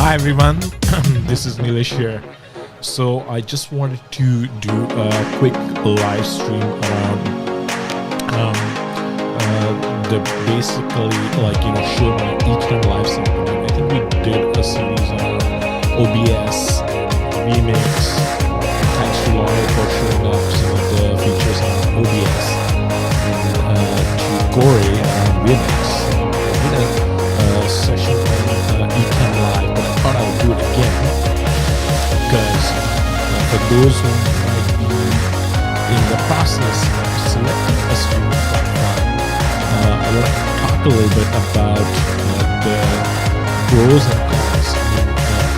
Hi everyone, this is Nilesh here. So I just wanted to do a quick live stream around the basically show my Ecan live sampling. I think we did a series on OBS, remix. Thanks to Laurie for showing off some of the features on OBS, and to Corey on remix. We did a session on Ecan live, but I thought I would do it again because for those who might be in the process of selecting a streaming platform, I want to talk a little bit about the pros and cons in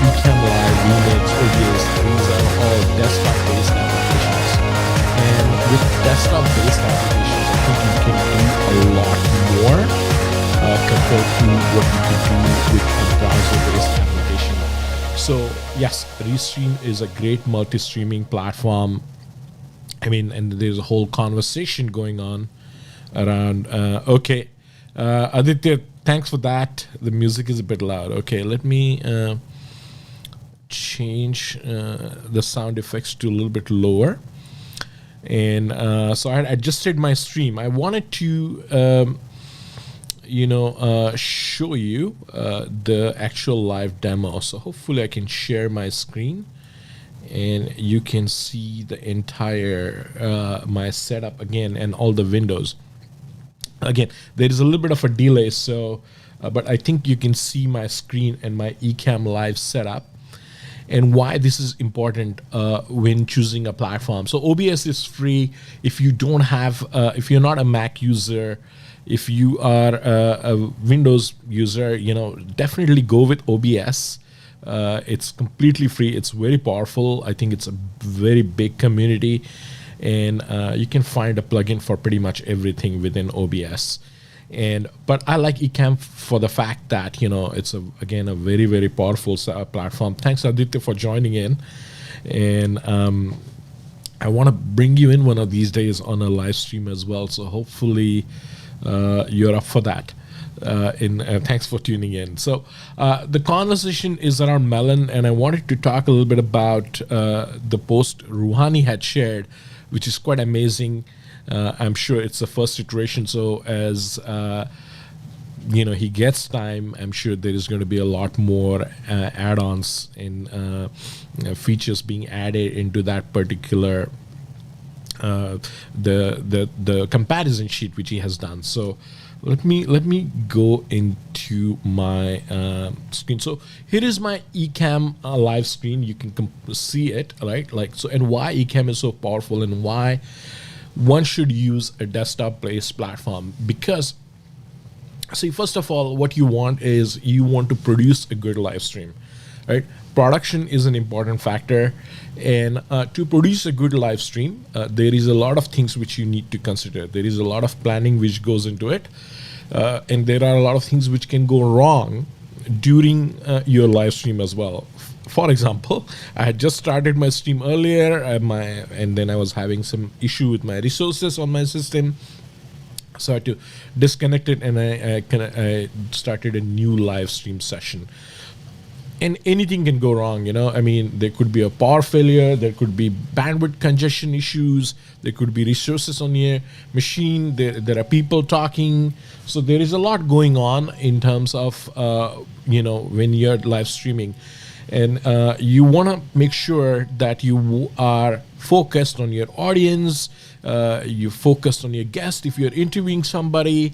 Ecan live, remix, OBS. These are all desktop-based applications, and with desktop-based applications, I think you can do a lot more compared to what you can do with a browser-based application. So yes, Restream is a great multi-streaming platform. I mean, and there's a whole conversation going on around. Aditya, thanks for that. The music is a bit loud. Okay, let me change the sound effects to a little bit lower. And so I adjusted my stream. I wanted to show you the actual live demo. So hopefully I can share my screen and you can see the entire my setup again and all the windows. Again, there is a little bit of a delay, so but I think you can see my screen and my Ecan live setup and why this is important when choosing a platform. So OBS is free. If you don't have, if you're not a Mac user, if you are a Windows user, definitely go with OBS. It's completely free. It's very powerful. I think it's a very big community, and you can find a plugin for pretty much everything within OBS. But I like Ecan for the fact that it's again a very, very powerful platform. Thanks Aditya for joining in, and I want to bring you in one of these days on a live stream as well. So hopefully you're up for that. Thanks for tuning in. So the conversation is around Melon, and I wanted to talk a little bit about the post Rouhani had shared, which is quite amazing. I'm sure it's the first iteration, so as he gets time, I'm sure there is going to be a lot more add-ons and features being added into that particular the comparison sheet which he has done. So let me go into my screen. So here is my Ecan live screen. You can see it, right? And why Ecan is so powerful and why one should use a desktop-based platform. Because see, first of all, what you want is you want to produce a good live stream, right? Production is an important factor, and to produce a good live stream, there is a lot of things which you need to consider. There is a lot of planning which goes into it, and there are a lot of things which can go wrong during your live stream as well. For example, I had just started my stream earlier, and then I was having some issue with my resources on my system. So I had to disconnect it, and I started a new live stream session. And anything can go wrong, I mean, there could be a power failure, there could be bandwidth congestion issues, there could be resources on your machine, there are people talking. So there is a lot going on in terms of, when you're live streaming. And you want to make sure that you are focused on your audience, you focused on your guest if you're interviewing somebody,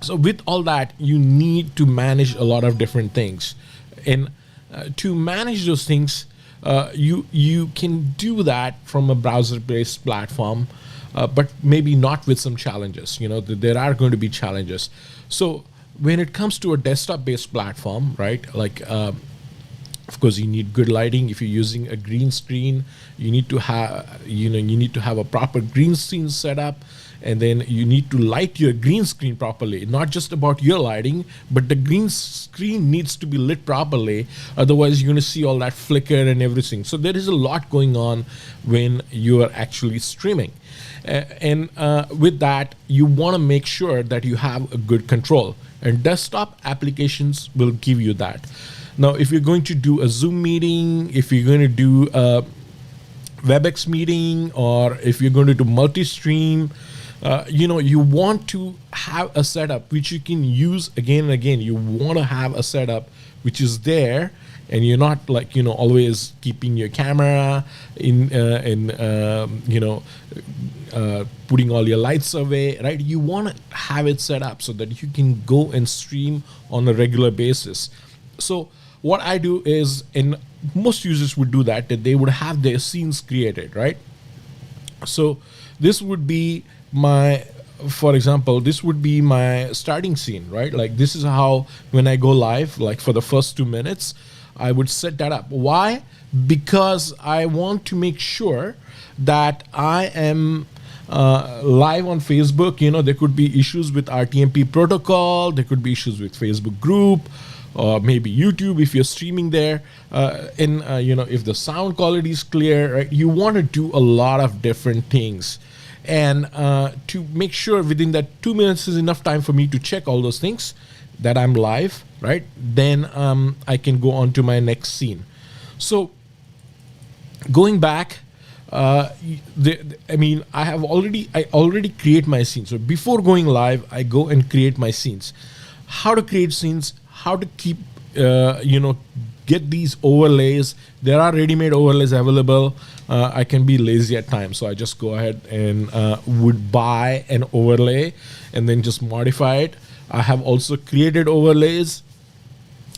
so with all that, you need to manage a lot of different things. And to manage those things, you can do that from a browser-based platform, but maybe not with some challenges. There are going to be challenges. So when it comes to a desktop-based platform, right, Of course, you need good lighting. If you're using a green screen, you need to have a proper green screen setup, and then you need to light your green screen properly. Not just about your lighting, but the green screen needs to be lit properly. Otherwise, you're going to see all that flicker and everything. So there is a lot going on when you are actually streaming. And with that, you want to make sure that you have a good control. And desktop applications will give you that. Now, if you're going to do a Zoom meeting, if you're going to do a WebEx meeting, or if you're going to do multi-stream, you want to have a setup which you can use again and again. You want to have a setup which is there, and you're not always keeping your camera putting all your lights away, right? You want to have it set up so that you can go and stream on a regular basis. So what I do is, and most users would do that they would have their scenes created, right? So this would be for example, this would be my starting scene, right? Like this is how, when I go live, like for the first 2 minutes, I would set that up. Why? Because I want to make sure that I am live on Facebook. There could be issues with RTMP protocol. There could be issues with Facebook group, or maybe YouTube if you're streaming there. If the sound quality is clear, right? You want to do a lot of different things. And to make sure within that 2 minutes is enough time for me to check all those things, that I'm live, right? Then I can go on to my next scene. So going back, I already create my scene. So before going live, I go and create my scenes. How to create scenes, how to keep, get these overlays. There are ready-made overlays available. I can be lazy at times, so I just go ahead and would buy an overlay and then just modify it. I have also created overlays.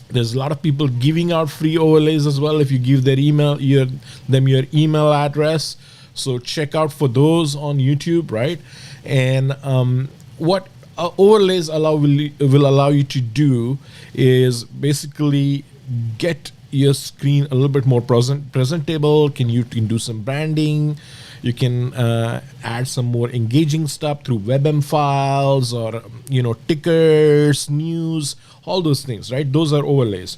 There's a lot of people giving out free overlays as well if you give their email, your email address. So check out for those on YouTube, right? And what overlays will allow you to do is basically get your screen a little bit more presentable. You can do some branding. You can add some more engaging stuff through WebM files, or tickers, news, all those things, right? Those are overlays.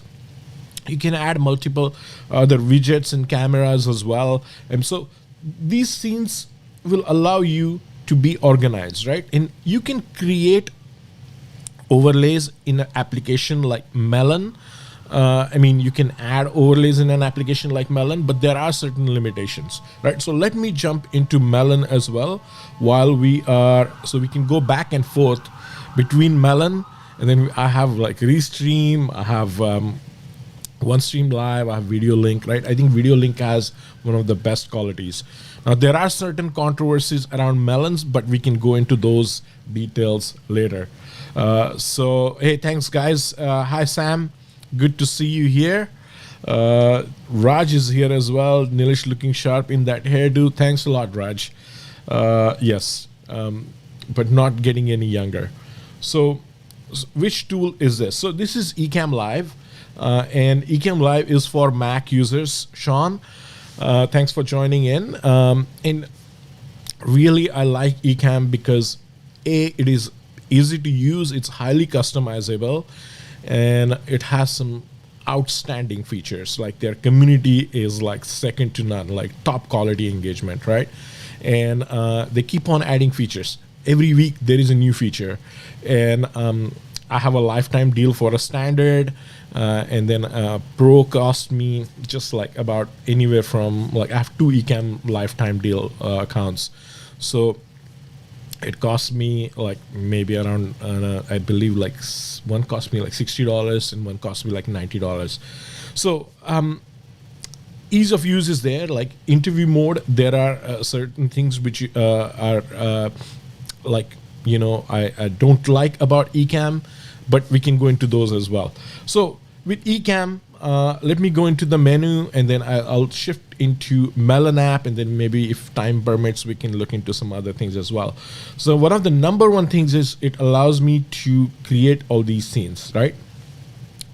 You can add multiple other widgets and cameras as well. And so these scenes will allow you to be organized, right? And you can create overlays in an application like Melon. You can add overlays in an application like Melon, but there are certain limitations, right? So let me jump into Melon as well so we can go back and forth between Melon, and then I have like Restream, I have OneStream Live, I have Video Link, right? I think Video Link has one of the best qualities. Now, there are certain controversies around Melons, but we can go into those details later. Hey, thanks, guys. Hi, Sam. Good to see you here. Raj is here as well. Nilish looking sharp in that hairdo. Thanks a lot, Raj. Yes, but not getting any younger. So which tool is this? So this is Ecamm Live, and Ecamm Live is for Mac users. Sean, thanks for joining in. And really, I like Ecamm because it is easy to use. It's highly customizable, and it has some outstanding features. Like their community is like second to none, like top quality engagement, right? And they keep on adding features. Every week there is a new feature, and I have a lifetime deal for a standard, and then Pro cost me just like about anywhere from like I have 2 Ecamm lifetime deal accounts, so it cost me like maybe around I believe like one cost me like $60 and one cost me like $90. So ease of use is there. Like interview mode, there are certain things which are like I don't like about Ecamm, but we can go into those as well. So with Ecamm, let me go into the menu, and then I'll shift into Melon app, and then maybe if time permits, we can look into some other things as well. So one of the number one things is it allows me to create all these scenes, right?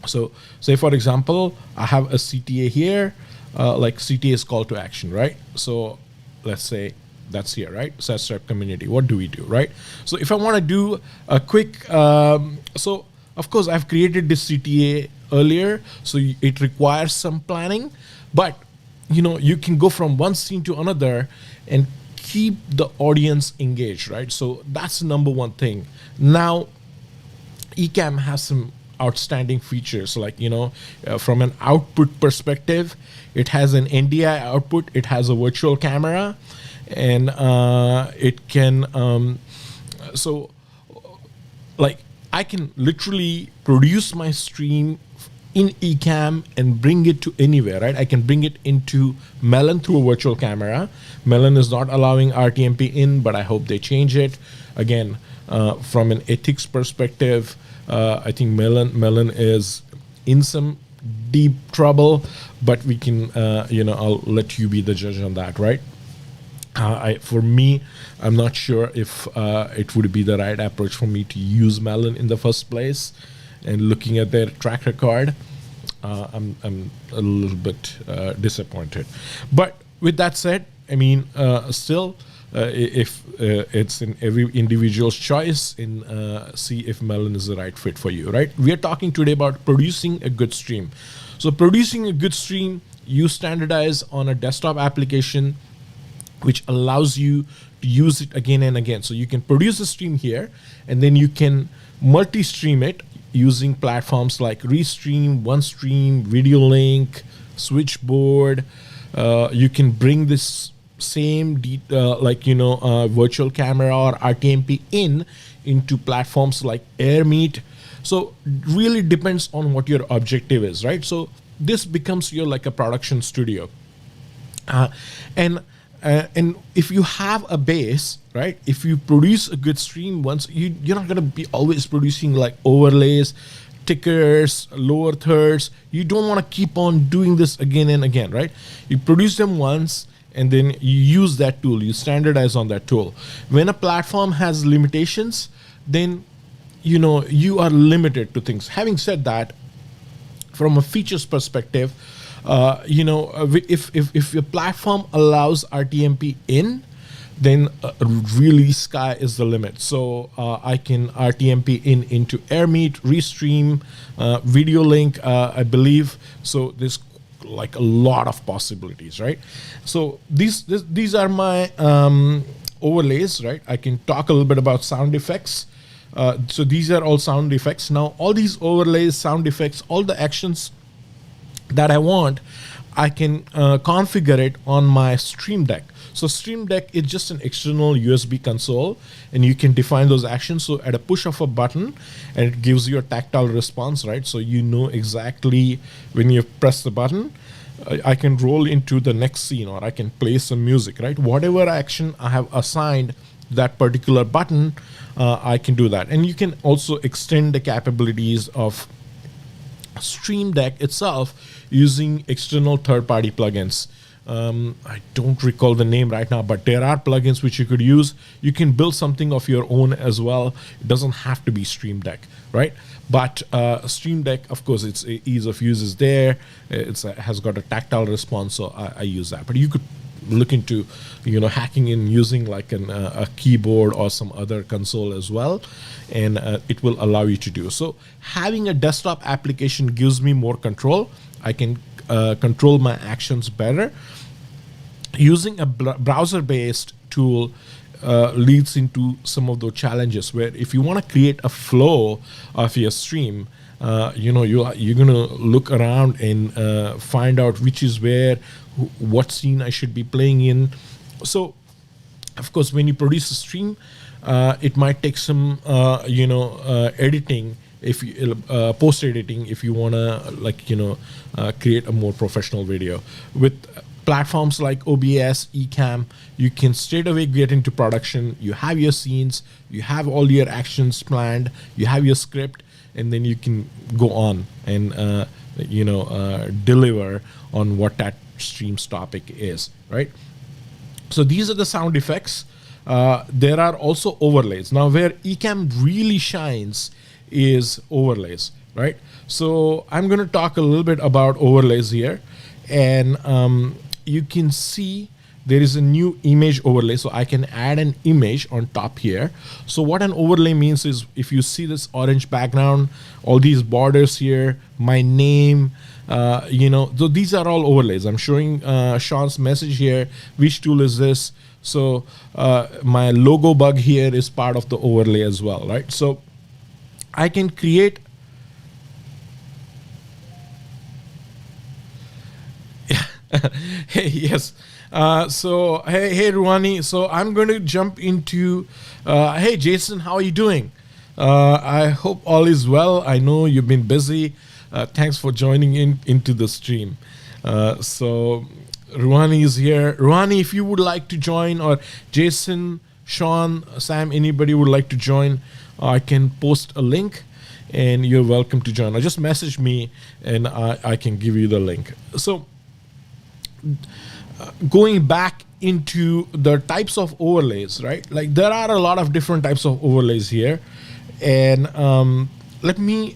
So say for example, I have a CTA here, like CTA is call to action, right? So let's say that's here, right? Saastribe community. What do we do, right? So if I want to do a quick, so of course I've created this CTA earlier, so it requires some planning, but you can go from one scene to another and keep the audience engaged, right? So that's the number one thing. Now, Ecamm has some outstanding features, like from an output perspective, it has an NDI output, it has a virtual camera, and it can so like I can literally produce my stream in Ecamm and bring it to anywhere, right? I can bring it into Melon through a virtual camera. Melon is not allowing RTMP in, but I hope they change it. Again, from an ethics perspective, I think Melon is in some deep trouble, but we can, I'll let you be the judge on that, right? For me, I'm not sure if it would be the right approach for me to use Melon in the first place. And looking at their track record, I'm a little bit disappointed. But with that said, I mean, still, if it's in every individual's choice, in see if Melon is the right fit for you, right? We are talking today about producing a good stream. So producing a good stream, you standardize on a desktop application, which allows you to use it again and again. So you can produce a stream here, and then you can multi-stream it using platforms like Restream, OneStream, Video Link, Switchboard. You can bring this same virtual camera or RTMP into platforms like AirMeet. So really depends on what your objective is, right? So this becomes your like a production studio. And if you have a base, right? If you produce a good stream once, you're not going to be always producing like overlays, tickers, lower thirds. You don't want to keep on doing this again and again, right? You produce them once, and then you use that tool. You standardize on that tool. When a platform has limitations, then you are limited to things. Having said that, from a features perspective, if your platform allows RTMP in, then really sky is the limit. So I can RTMP into AirMeet, Restream, Video Link, I believe. So there's like a lot of possibilities, right? So these are my overlays, right? I can talk a little bit about sound effects. So these are all sound effects. Now all these overlays, sound effects, all the actions that I want, I can configure it on my Stream Deck. So Stream Deck is just an external USB console, and you can define those actions. So at a push of a button, and it gives you a tactile response, right? So you know exactly when you press the button, I can roll into the next scene, or I can play some music, right? Whatever action I have assigned that particular button, I can do that. And you can also extend the capabilities of Stream Deck itself using external third-party plugins. I don't recall the name right now, but there are plugins which you could use. You can build something of your own as well. It doesn't have to be Stream Deck, right? But Stream Deck, of course, its ease of use is there. It has got a tactile response, so I use that. But you could look into hacking in using like a keyboard or some other console as well, and it will allow you to do so. Having a desktop application gives me more control. I can control my actions better. Using a browser-based tool leads into some of those challenges, where if you want to create a flow of your stream, you're gonna look around and find out which is where, what scene I should be playing in. So of course, when you produce a stream, it might take some editing, if you post editing, if you want to create a more professional video. With platforms like OBS, Ecamm, you can straight away get into production. You have your scenes, you have all your actions planned, you have your script, and then you can go on and deliver on what that stream's topic is, right? So these are the sound effects. There are also overlays. Now where Ecamm really shines is overlays. right? So I'm going to talk a little bit about overlays here, and you can see there is a new image overlay, so I can add an image on top here. So what an overlay means is, if you see this orange background, all these borders here, my name, so these are all overlays. I'm showing Sean's message here. Which tool is this? So my logo bug here is part of the overlay as well, right? So I can create. Hey, yes. Hey, Ruhani. So I'm going to jump into. Hey, Jason, how are you doing? I hope all is well. I know you've been busy. Thanks for joining into the stream. So Ruhani is here. Ruhani, if you would like to join, or Jason, Sean, Sam, anybody would like to join, I can post a link, and you're welcome to join. Or just message me, and I can give you the link. So going back into the types of overlays, right? Like, there are a lot of different types of overlays here, and let me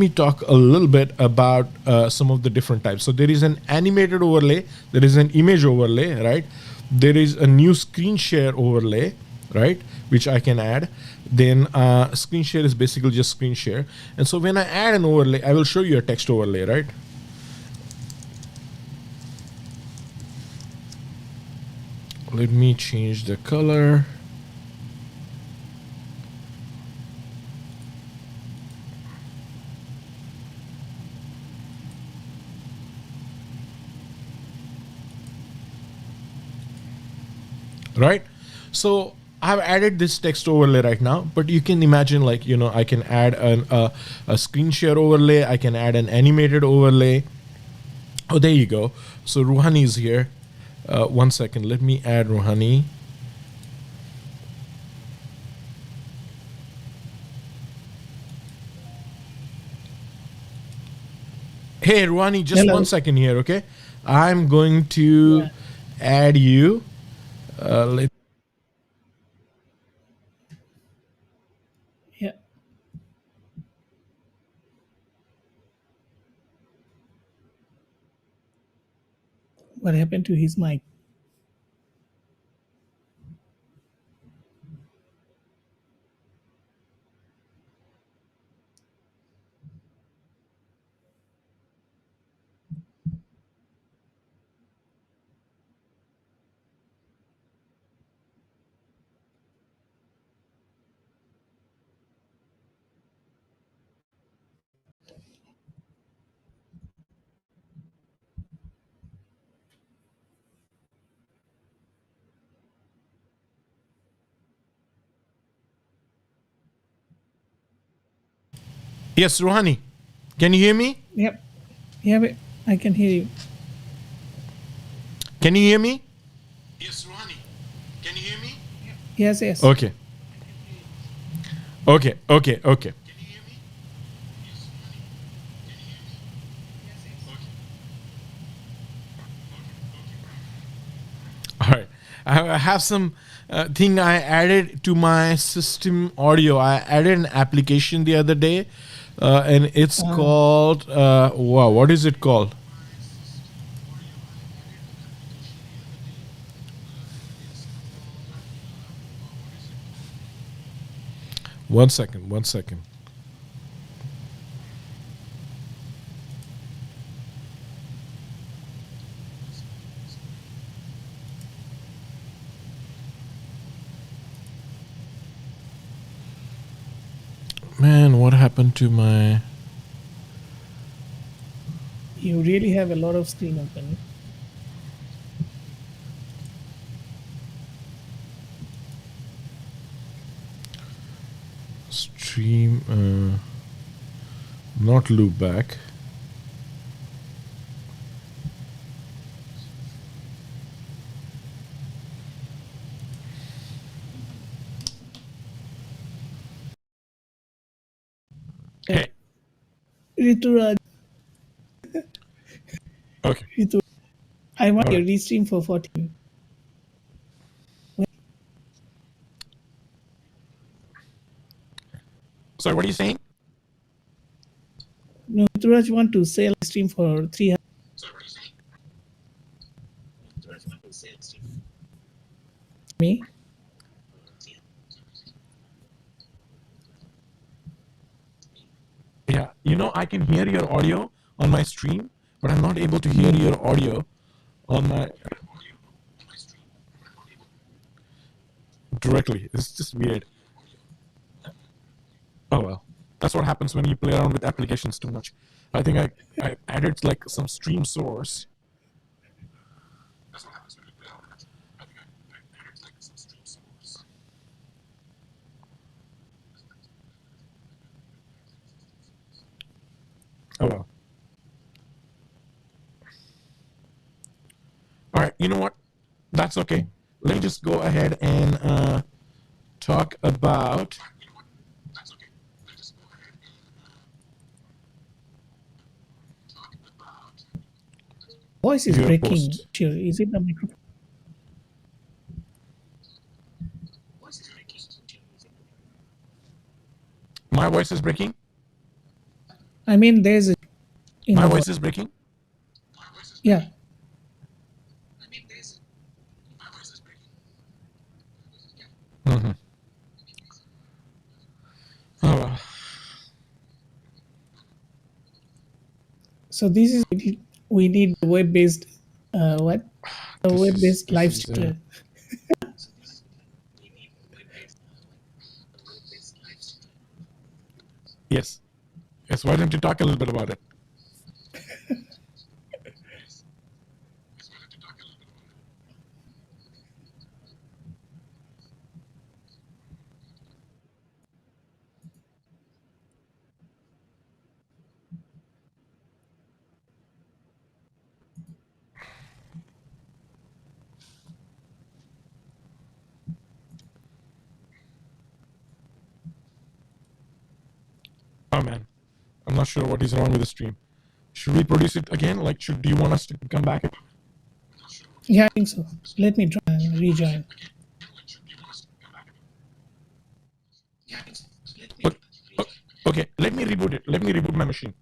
talk a little bit about some of the different types. So there is an animated overlay, there is an image overlay, right? There is a new screen share overlay, right, which I can add. Then screen share is basically just screen share. And so when I add an overlay, I will show you a text overlay, right? Let me change the color. Right? So I've added this text overlay right now, but you can imagine, like, I can add a screen share overlay. I can add an animated overlay. Oh, there you go. So Ruhani is here. 1 second. Let me add Ruhani. Hey, Ruhani, just Hello. 1 second here, okay? I'm going to add you. Yeah. What happened to his mic? Yes, Ruhani, can you hear me? Yep. Yeah, but I can hear you. Can you hear me? Yes, Ruhani, can you hear me? Yes, yes. Okay. Okay. All right. I have some thing I added to my system audio. I added an application the other day, and it's called, wow, what is it called? One second. Man, what happened to my You really have a lot of screen open. stream? Not loop back. Hey. Rituraj, Okay. Ritu, I want All a right. restream for 14. Sorry, what are you saying? No, Rituraj want to sell stream for 300. Me? Yeah, I can hear your audio on my stream, but I'm not able to hear your audio on my directly. It's just weird. Oh well, that's what happens when you play around with applications too much. I think I added like some stream source. Oh well. All right, you know what? That's okay. Let me just go ahead and talk about. Voice is Your breaking. post. Sure, is it the microphone? My voice is breaking. I mean, there's a in My the voice voice. is breaking. Yeah. Mm-hmm. Oh well. So this is we need web-based what? A This is web-based this live is stream. yes. Yes. Why don't you talk a little bit about it? Oh man, I'm not sure what is wrong with the stream. Should we produce it again? Like, do you want us to come back? Yeah, I think so. Let me try and rejoin. O- o- Okay, let me reboot it. Let me reboot my machine.